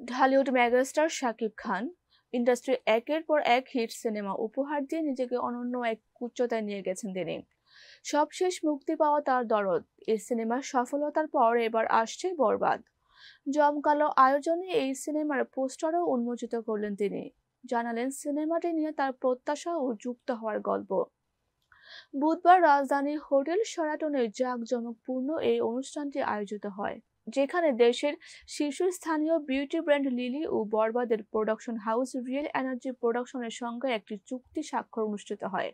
Dhallywood megastar Shakib Khan industry একের পর এক হিট সিনেমা উপহার দিয়ে নিজেকে অনন্য এক উচ্চতায় নিয়ে গেছেন তিনি। সবশেষ মুক্তি পাওয়া তার দরদ এই সিনেমার সফলতার পর এবার আসছে বরবাদ। জমকালো আয়োজনে এই সিনেমার পোস্টারও উন্মোচিত করলেন তিনি। জানালেন সিনেমাটি নিয়ে তার প্রত্যাশা ও যুক্ত হওয়ার গল্প। বুধবার রাজধানীর হোটেল শেরাটনে জাঁকজমকপূর্ণ এই অনুষ্ঠানটি আয়োজিত হয়, যেখানে দেশের শীর্ষস্থানীয় বিউটি ব্র্যান্ড লিলি ও বরবাদের প্রোডাকশন হাউস রিয়েল এনার্জি প্রোডাকশনের সঙ্গে একটি চুক্তি স্বাক্ষর অনুষ্ঠিত হয়।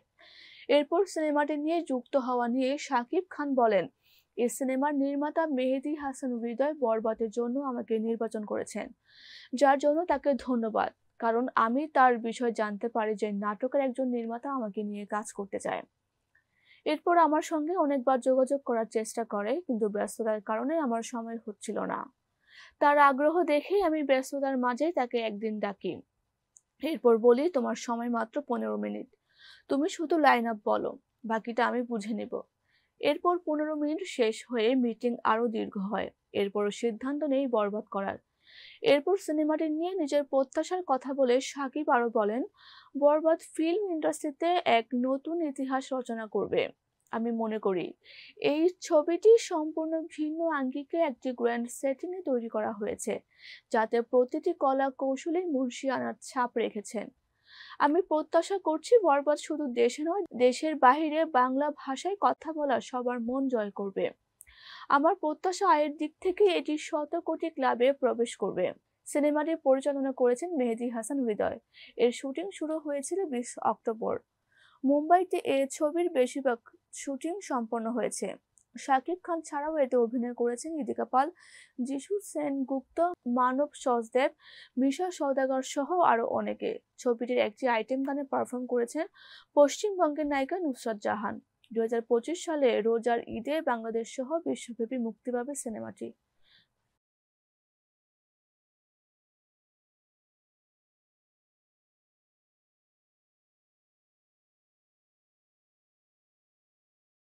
এরপর সিনেমাটি নিয়ে যুক্ত হওয়া নিয়ে শাকিব খান বলেন, এই সিনেমার নির্মাতা মেহেদী হাসান হৃদয় বরবাদের জন্য আমাকে নির্বাচন করেছেন, যার জন্য তাকে ধন্যবাদ। কারণ আমি তার বিষয় জানতে পারি যে নাটকের একজন নির্মাতা আমাকে নিয়ে কাজ করতে চায়। এরপর আমার সঙ্গে অনেকবার যোগাযোগ করার চেষ্টা করে, কিন্তু ব্যস্ততার কারণে আমার সময় হচ্ছিল না। তার আগ্রহ দেখে আমি ব্যস্ততার মাঝে তাকে একদিন ডাকি। এরপর বলি, তোমার সময় মাত্র 15 মিনিট, তুমি শুধু লাইন আপ বলো, বাকিটা আমি বুঝে নিব। এরপর 15 মিনিট শেষ হয়ে মিটিং আরো দীর্ঘ হয়। এরপর সিদ্ধান্ত নেই বরবাদ করার। এরপর সিনেমাটি নিয়ে নিজের প্রত্যাশার কথা বলে শাকিব আরো বলেন, বরবাদ ফিল্ম ইন্ডাস্ট্রিতে এক নতুন ইতিহাস রচনা করবে। আমি মনে করি এই ছবিটি সম্পূর্ণ ভিন্ন আঙ্গিকে একটি গ্র্যান্ড সেটিং এ তৈরি করা হয়েছে, যাতে প্রতিটি কলা কৌশলী মুন্সিয়ানার ছাপ রেখেছেন। আমি প্রত্যাশা করছি বরবাদ শুধু দেশে নয়, দেশের বাইরে বাংলা ভাষায় কথা বলা সবার মন জয় করবে। আমার প্রত্যাশা আয়ের দিক থেকে এটি 100 কোটি ক্লাবে প্রবেশ করবে। সিনেমাটি পরিচালনা করেছেন মেহেদী হাসান হৃদয়। এর শুটিং শুরু হয়েছিল 20 অক্টোবর। মুম্বাইতে এ ছবির বেশিরভাগ শুটিং সম্পন্ন হয়েছে। শাকিব খান ছাড়াও এতে অভিনয় করেছেন ইদিকা পাল, যিশু সেনগুপ্ত, মানব সচদেব, মিশা সওদাগর সহ আরো অনেকে। ছবিটির একটি আইটেম গানে পারফর্ম করেছেন পশ্চিমবঙ্গের নায়িকা নুসরাত জাহান। 2025 সালে রোজার ঈদে বাংলাদেশ সহ বিশ্বব্যাপী মুক্তি পাবে সিনেমাটি।